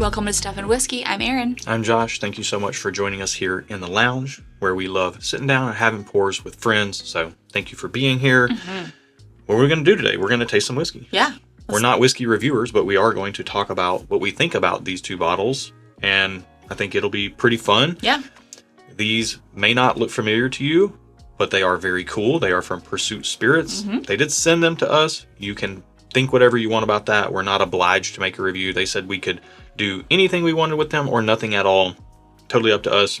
Welcome to Stuff and Whiskey. I'm Erin. I'm Josh. Thank you so much for joining us here in the lounge, where we love sitting down and having pours with friends. So thank you for being here. Mm-hmm. What we're going to do today, we're going to taste some whiskey. Yeah. We're not whiskey reviewers, but we are going to talk about what we think about these two bottles, and I think it'll be pretty fun. Yeah. These may not look familiar to you, but they are very cool. They are from Pursuit Spirits. Mm-hmm. They did send them to us. You can think whatever you want about that. We're not obliged to make a review. They said we could do anything we wanted with them or nothing at all. Totally up to us.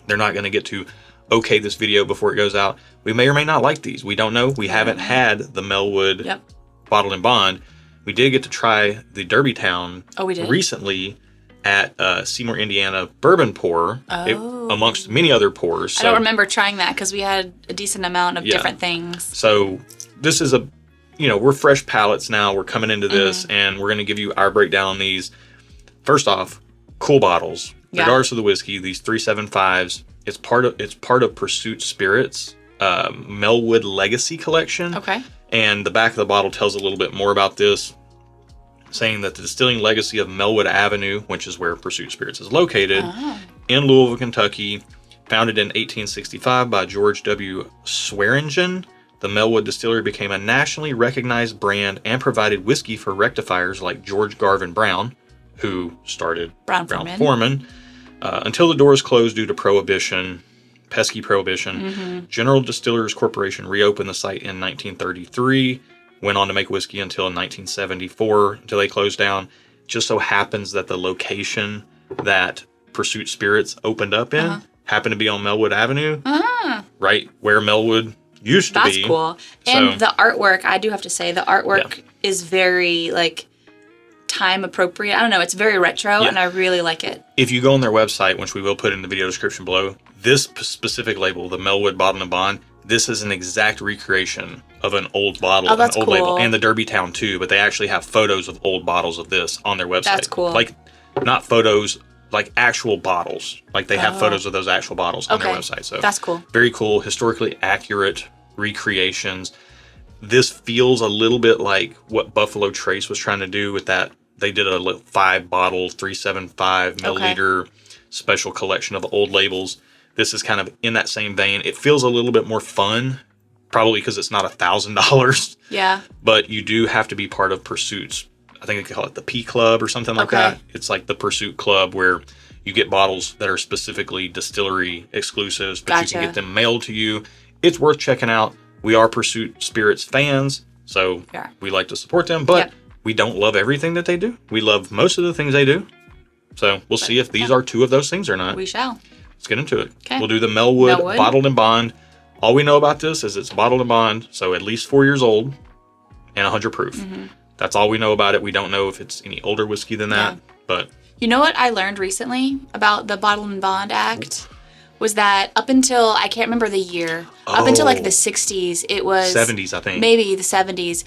They're not going to get to okay this video before it goes out. We may or may not like these. We don't know. We haven't had the Mellwood Bottled and Bond. We did get to try the Derbytown recently at Seymour, Indiana Bourbon pour, amongst many other pours. So, I don't remember trying that because we had a decent amount of different things. So this is we're fresh palates now. We're coming into this, and we're going to give you our breakdown on these. First off, cool bottles. Regardless of the whiskey, these 375s, it's part of Pursuit Spirits Mellwood Legacy Collection. Okay. And the back of the bottle tells a little bit more about this, saying that the distilling legacy of Mellwood Avenue, which is where Pursuit Spirits is located, in Louisville, Kentucky, founded in 1865 by George W. Swearingen. The Mellwood Distillery became a nationally recognized brand and provided whiskey for rectifiers like George Garvin Brown, who started Brown-Forman, until the doors closed due to prohibition, pesky prohibition. Mm-hmm. General Distillers Corporation reopened the site in 1933, went on to make whiskey until 1974, until they closed down. Just so happens that the location that Pursuit Spirits opened up in happened to be on Mellwood Avenue, right where Mellwood used to be. That's cool. And the artwork, I do have to say, the artwork is very, time appropriate. I don't know, it's very retro, and I really like it. If you go on their website, which we will put in the video description below, this specific label, the Mellwood Bottled and Bond, this is an exact recreation of an old bottle, an old label, and the Derbytown too, but they actually have photos of old bottles of this on their website. That's cool. Not photos, actual bottles. They have photos of those actual bottles on their website. So that's cool. Very cool, historically accurate recreations. This feels a little bit like what Buffalo Trace was trying to do with that. They did a 5-bottle, 375 milliliter special collection of old labels. This is kind of in that same vein. It feels a little bit more fun, probably because it's not $1,000. Yeah. But you do have to be part of Pursuit's, I think they call it the P Club or something like that. It's like the Pursuit Club where you get bottles that are specifically distillery exclusives, but you can get them mailed to you. It's worth checking out. We are Pursuit Spirits fans, so we like to support them, but we don't love everything that they do. We love most of the things they do. So we'll see if these are two of those things or not. We shall. Let's get into it. Okay. We'll do the Mellwood Bottled and Bond. All we know about this is it's bottled and bond, so at least 4 years old and 100 proof. Mm-hmm. That's all we know about it. We don't know if it's any older whiskey than that, but... You know what I learned recently about the Bottled and Bond Act? Was that up until, I can't remember the year, up until the 60s, it was... 70s, I think. Maybe the 70s.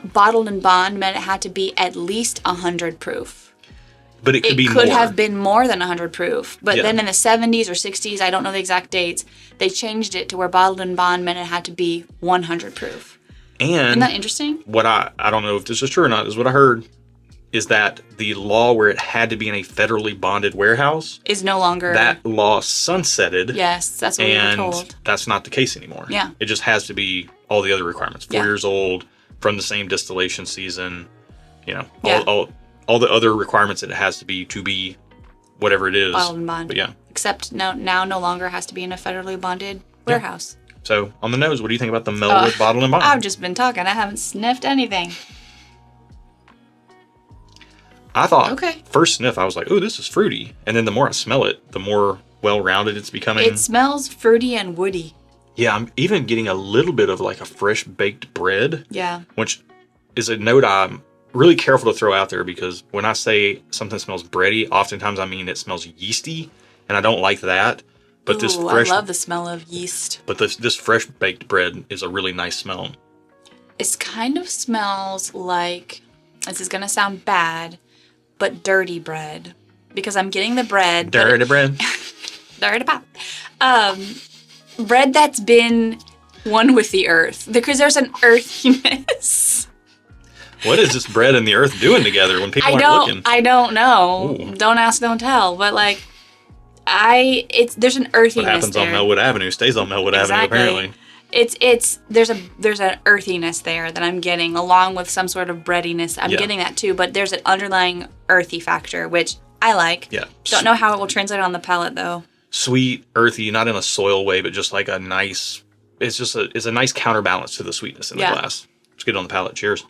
Bottled and Bond meant it had to be at least 100 proof. But it could be more. It could have been more than 100 proof. But then in the 70s or 60s, I don't know the exact dates, they changed it to where Bottled and Bond meant it had to be 100 proof. And isn't that interesting? What I don't know if this is true or not, is what I heard, is that the law where it had to be in a federally bonded warehouse is no longer... That law sunsetted. Yes, that's what we were told. And that's not the case anymore. Yeah. It just has to be all the other requirements. 4 years old, from the same distillation season, all the other requirements that it has to be whatever it is. Bottled and Bond. But Except now no longer has to be in a federally bonded warehouse. So, on the nose, what do you think about the Mellwood Bottled and Bond? I've just been talking. I haven't sniffed anything. I thought, first sniff, I was like, oh, this is fruity. And then the more I smell it, the more well-rounded it's becoming. It smells fruity and woody. Yeah, I'm even getting a little bit of a fresh baked bread. Yeah. Which is a note I'm really careful to throw out there, because when I say something smells bready, oftentimes I mean it smells yeasty, and I don't like that. But this fresh, I love the smell of yeast. But this fresh baked bread is a really nice smell. It kind of smells like, this is going to sound bad, but dirty bread. Because I'm getting the bread. Dirty bread. Dirty pop. Bread that's been one with the earth. Because there's an earthiness. What is this bread and the earth doing together when people aren't looking? I don't know. Ooh. Don't ask, don't tell. But like, there's an earthiness. What happens there. on Mellwood Avenue stays on Mellwood Avenue, apparently. There's an earthiness there that I'm getting, along with some sort of breadiness. I'm getting that too, but there's an underlying earthy factor, which I like. Yeah. Don't know how it will translate on the palate though. Sweet, earthy, not in a soil way, but just like a nice. It's a nice counterbalance to the sweetness in the glass. Let's get it on the palate. Cheers.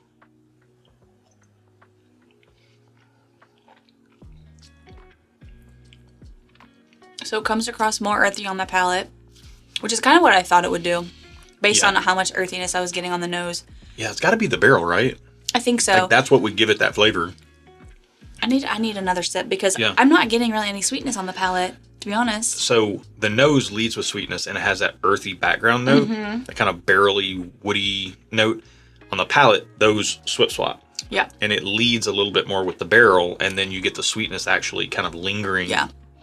So it comes across more earthy on the palate, which is kind of what I thought it would do, based on how much earthiness I was getting on the nose. Yeah, it's got to be the barrel, right? I think so. Like that's what would give it that flavor. I need another sip because I'm not getting really any sweetness on the palate, to be honest. So the nose leads with sweetness, and it has that earthy background note, that kind of barrely, woody note. On the palate, those swap. Yeah. And it leads a little bit more with the barrel, and then you get the sweetness actually kind of lingering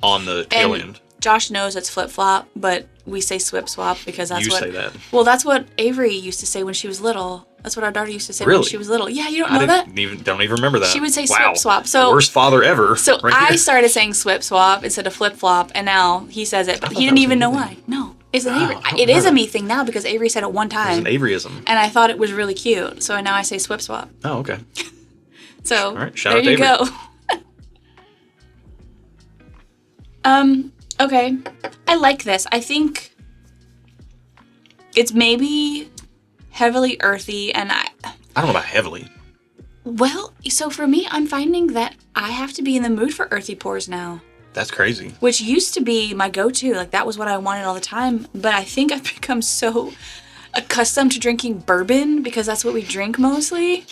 on the tail end. Josh knows it's flip-flop, but we say swap because that's You say that. Well, that's what Avery used to say when she was little. That's what our daughter used to say when she was little. Yeah, you don't know that? Don't even remember that. She would say swap. So worst father ever. So I started saying swap instead of flip-flop, and now he says it, but he didn't even know why. No, it's an Avery. It is a me thing now because Avery said it one time. It's an Averyism. And I thought it was really cute, so now I say swap. Oh, okay. So all right, shout there out to you Avery. go. Okay. I like this. I think it's maybe heavily earthy, and I don't know about heavily. Well, so for me, I'm finding that I have to be in the mood for earthy pours now. That's crazy. Which used to be my go-to. Like, that was what I wanted all the time. But I think I've become so accustomed to drinking bourbon, because that's what we drink mostly,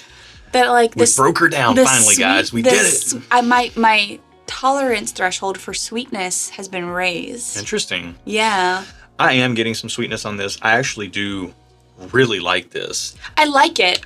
that like this... We broke her down finally, guys. We did it. My tolerance threshold for sweetness has been raised. Interesting. Yeah. I am getting some sweetness on this. I actually do really like this. I like it.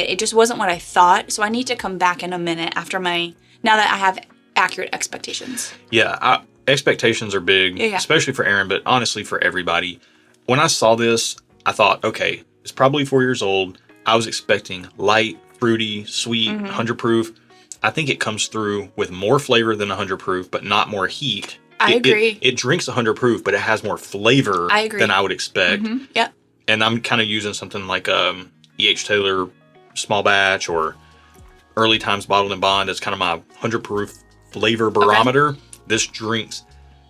It just wasn't what I thought. So I need to come back in a minute after now that I have accurate expectations. Yeah, expectations are big, especially for Aaron, but honestly for everybody. When I saw this, I thought, okay, it's probably 4 years old. I was expecting light, fruity, sweet, 100 proof. I think it comes through with more flavor than 100 proof, but not more heat. I agree. It drinks 100 proof, but it has more flavor than I would expect. Yep. And I'm kind of using something like E.H. Taylor small batch or Early Times Bottled and Bond as kind of my 100 proof flavor barometer. Okay. This drinks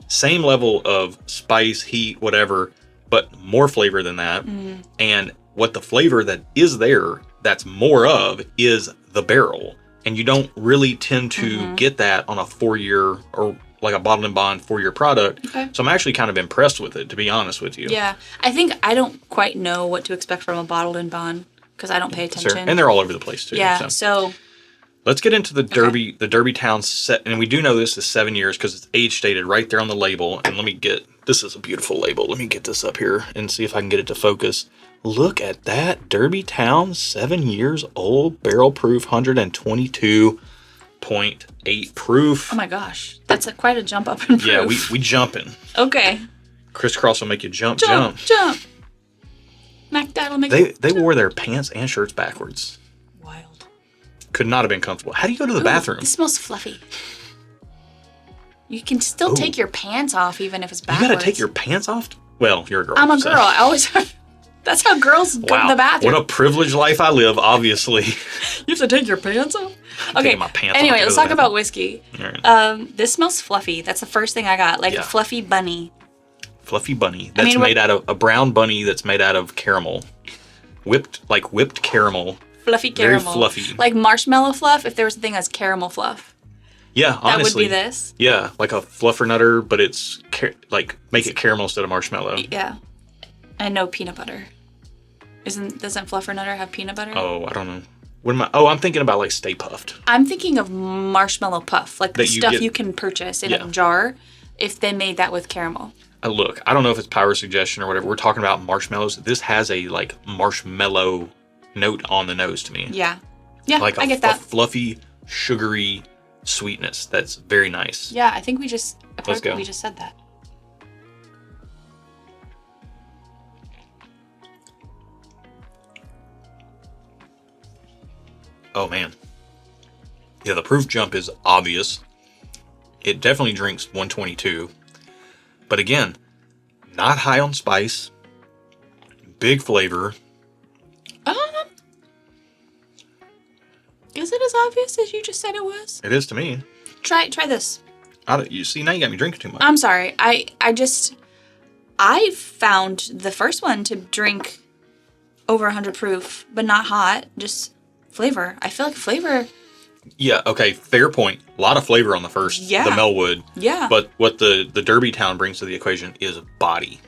same level of spice, heat, whatever, but more flavor than that. And what the flavor that is there, that's more of, is the barrel. And you don't really tend to get that on a 4-year or like a Bottled and Bond 4-year product. Okay. So I'm actually kind of impressed with it, to be honest with you. Yeah. I think I don't quite know what to expect from a Bottled and Bond because I don't pay attention. Sure. And they're all over the place too. Yeah. So let's get into the Derby, the Derby Town set. And we do know this is 7 years because it's age stated right there on the label. And this is a beautiful label. Let me get this up here and see if I can get it to focus. Look at that. Derby Town, 7 years old, barrel proof, 122.8 proof. Oh my gosh. That's quite a jump up in proof. Yeah, we jumping. Okay. Crisscross will make you jump. Mac Dad will make you They wore their pants and shirts backwards. Wild. Could not have been comfortable. How do you go to the bathroom? This smells fluffy. You can still take your pants off even if it's backwards. You gotta take your pants off? Well, you're a girl. I'm a girl. I always have... That's how girls go to the bathroom. What a privileged life I live, obviously. You have to take your pants off? Okay. My pants anyway, off let's talk about whiskey. Right. This smells fluffy. That's the first thing I got. Like a fluffy bunny. Fluffy bunny. That's made out of a brown bunny that's made out of caramel. Whipped caramel. Fluffy caramel. Very fluffy. Like marshmallow fluff, if there was a thing as caramel fluff. Yeah, honestly. That would be this. Yeah, like a fluffernutter, but it's make it caramel instead of marshmallow. Yeah. And no peanut butter. Doesn't Fluffernutter have peanut butter? Oh, I don't know. I'm thinking about like Stay Puffed. I'm thinking of marshmallow puff, like the stuff you can purchase in a jar if they made that with caramel. Look, I don't know if it's power suggestion or whatever. We're talking about marshmallows. This has a like marshmallow note on the nose to me. Yeah. Yeah, like I get that. A fluffy, sugary sweetness. That's very nice. Yeah, I think we just said that. Oh, man. Yeah, the proof jump is obvious. It definitely drinks 122. But again, not high on spice. Big flavor. Is it as obvious as you just said it was? It is to me. Try this. You see, now you got me drinking too much. I'm sorry. I found the first one to drink over 100 proof, but not hot, just flavor. I feel like flavor. Yeah, okay, fair point. A lot of flavor on the first, Yeah. the Mellwood. Yeah. But what the Derby Town brings to the equation is body.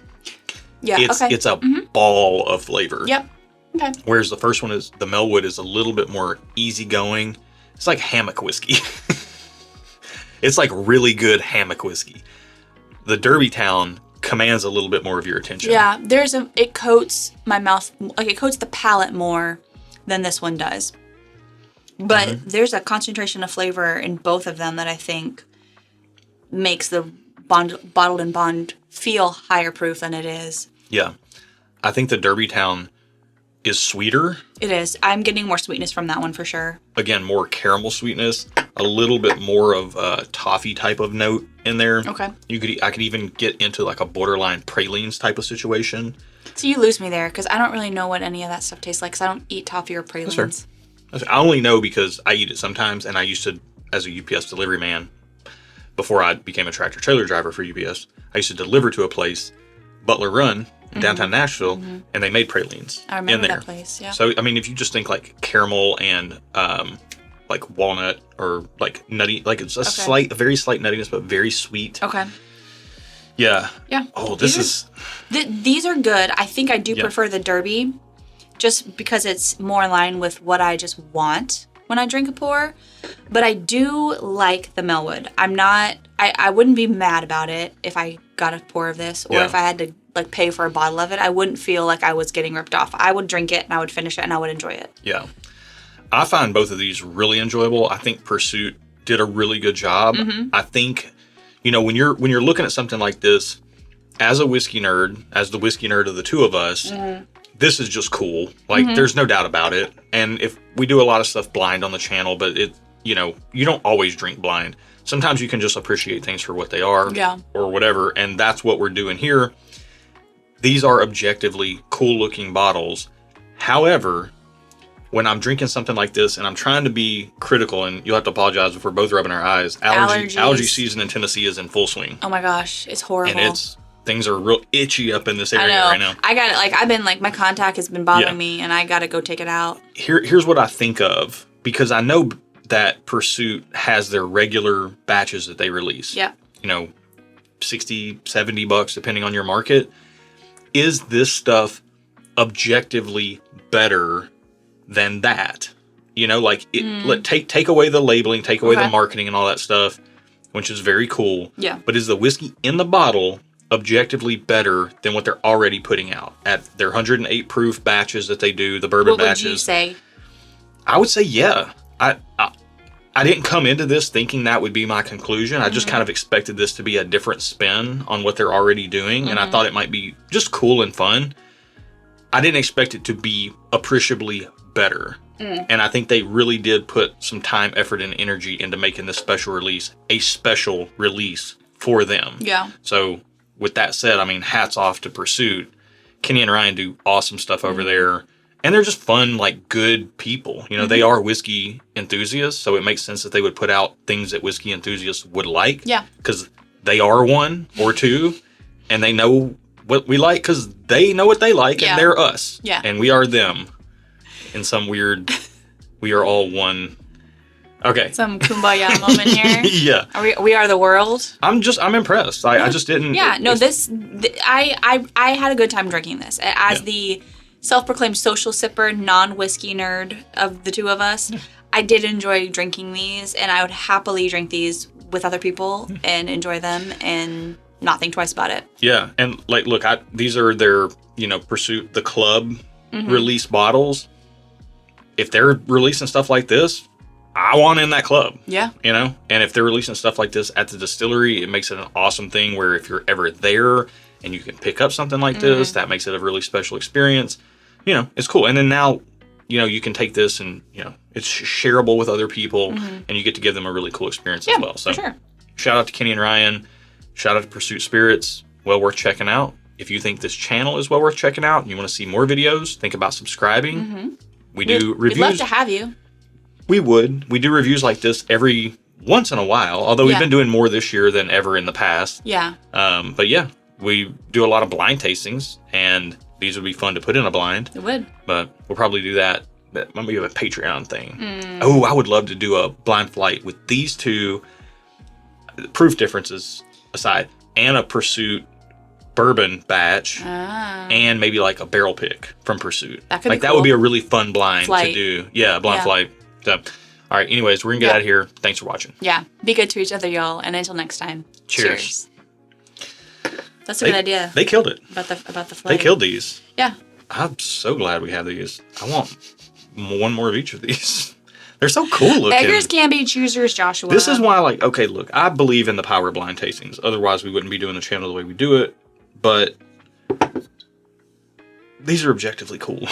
Yeah, It's a ball of flavor. Yep. Okay. Whereas the first one is, the Mellwood is a little bit more easygoing. It's like hammock whiskey. It's like really good hammock whiskey. The Derby Town commands a little bit more of your attention. Yeah, it coats my mouth, like it coats the palate more than this one does. But there's a concentration of flavor in both of them that I think makes the bottled and bond feel higher proof than it is. Yeah. I think the Derby Town is sweeter. It is. I'm getting more sweetness from that one for sure. Again, more caramel sweetness, a little bit more of a toffee type of note in there. Okay. I could even get into like a borderline pralines type of situation. So you lose me there because I don't really know what any of that stuff tastes like because I don't eat toffee or pralines. That's fair. I only know because I eat it sometimes, and I used to, as a UPS delivery man, before I became a tractor trailer driver for UPS, I used to deliver to a place, Butler Run, in downtown Nashville, and they made pralines I remember in there. that place, yeah. So, I mean, if you just think like caramel and like walnut or like nutty, like it's a very slight nuttiness, but very sweet. Okay. Yeah. Yeah. Oh, these are good. I think I do prefer the Derby just because it's more in line with what I just want when I drink a pour. But I do like the Mellwood. I wouldn't be mad about it if I got a pour of this or if I had to like pay for a bottle of it. I wouldn't feel like I was getting ripped off. I would drink it and I would finish it and I would enjoy it. Yeah. I find both of these really enjoyable. I think Pursuit did a really good job. I think, when you're looking at something like this, as the whiskey nerd of the two of us, this is just cool. Like, there's no doubt about it. And if we do a lot of stuff blind on the channel, but you don't always drink blind. Sometimes you can just appreciate things for what they are or whatever. And that's what we're doing here. These are objectively cool looking bottles. However, when I'm drinking something like this and I'm trying to be critical, and you'll have to apologize if we're both rubbing our eyes, allergy season in Tennessee is in full swing. Oh my gosh, it's horrible. And things are real itchy up in this area right now. I got it. I've been my contact has been bothering me, and I got to go take it out. Here's what I think of, because I know that Pursuit has their regular batches that they release. Yeah. $60, $70 depending on your market. Is this stuff objectively better than that? Take away the labeling, take away the marketing and all that stuff, which is very cool. Yeah. But is the whiskey in the bottle objectively better than what they're already putting out at their 108 proof batches that they do, the bourbon batches? What would you say? I would say yeah. I didn't come into this thinking that would be my conclusion. I just kind of expected this to be a different spin on what they're already doing, and I thought it might be just cool and fun. I didn't expect it to be appreciably better. And I think they really did put some time, effort, and energy into making this special release a special release for them. Yeah. So with that said, I mean, hats off to Pursuit. Kenny and Ryan do awesome stuff over there. And they're just fun, like, good people. They are whiskey enthusiasts, so it makes sense that they would put out things that whiskey enthusiasts would like. Yeah. Because they are one or two, and they know what we like because they know what they like, and they're us. Yeah. And we are them. In some weird, we are all one. Okay. Some kumbaya moment here. Yeah. We are the world. I'm impressed. I just didn't. Yeah. No. I had a good time drinking this as the self-proclaimed social sipper, non-whiskey nerd of the two of us. I did enjoy drinking these, and I would happily drink these with other people and enjoy them and not think twice about it. Yeah, and look, these are their Pursuit the Club release bottles. If they're releasing stuff like this, I want in that club. Yeah. And if they're releasing stuff like this at the distillery, it makes it an awesome thing where if you're ever there and you can pick up something like this, that makes it a really special experience. It's cool. And then now you can take this and, it's shareable with other people and you get to give them a really cool experience as well. So for sure. Shout out to Kenny and Ryan. Shout out to Pursuit Spirits. Well worth checking out. If you think this channel is well worth checking out and you want to see more videos, think about subscribing. We do reviews. We'd love to have you. We would. We do reviews like this every once in a while, although we've been doing more this year than ever in the past. Yeah. But yeah, we do a lot of blind tastings, and these would be fun to put in a blind. It would. But we'll probably do that. That might be a Patreon thing. Oh, I would love to do a blind flight with these two, proof differences aside, and a Pursuit bourbon batch, and maybe like a barrel pick from Pursuit. That could be cool. That would be a really fun blind flight. To do. Yeah, blind flight. So, all right. Anyways, we're gonna get out of here. Thanks for watching. Yeah. Be good to each other, y'all. And until next time. Cheers. That's a good idea. They killed it. About the flight. They killed these. Yeah. I'm so glad we have these. I want one more of each of these. They're so cool looking. Beggars can't be choosers, Joshua. This is why, okay, look, I believe in the power of blind tastings. Otherwise, we wouldn't be doing the channel the way we do it. But these are objectively cool.